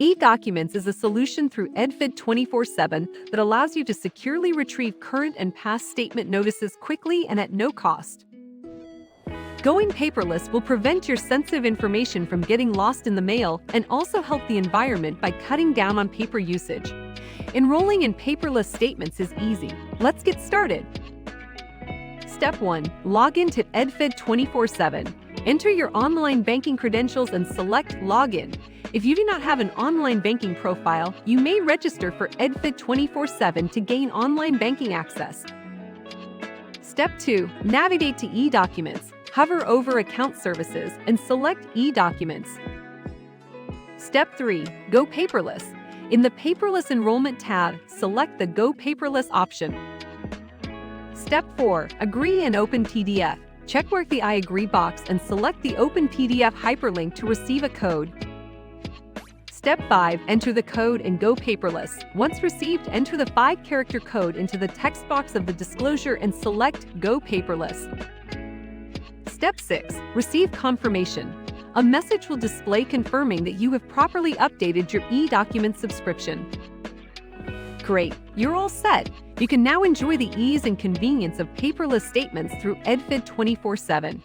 E-Documents is a solution through EdFed 24/7 that allows you to securely retrieve current and past statement notices quickly and at no cost. Going paperless will prevent your sensitive information from getting lost in the mail and also help the environment by cutting down on paper usage. Enrolling in paperless statements is easy. Let's get started. Step 1. Log in to EdFed 24/7. Enter your online banking credentials and select Login. If you do not have an online banking profile, you may register for EdFed 24/7 to gain online banking access. Step 2. Navigate to E-Documents. Hover over Account Services and select E-Documents. Step 3. Go paperless. In the Paperless Enrollment tab, select the Go Paperless option. Step 4. Agree and open PDF. Check mark the I agree box and select the Open PDF hyperlink to receive a code. Step 5. Enter the code and go paperless. Once received, enter the 5-character code into the text box of the disclosure and select Go Paperless. Step 6. Receive confirmation. A message will display confirming that you have properly updated your e-document subscription. Great, you're all set. You can now enjoy the ease and convenience of paperless statements through EdFed 24/7.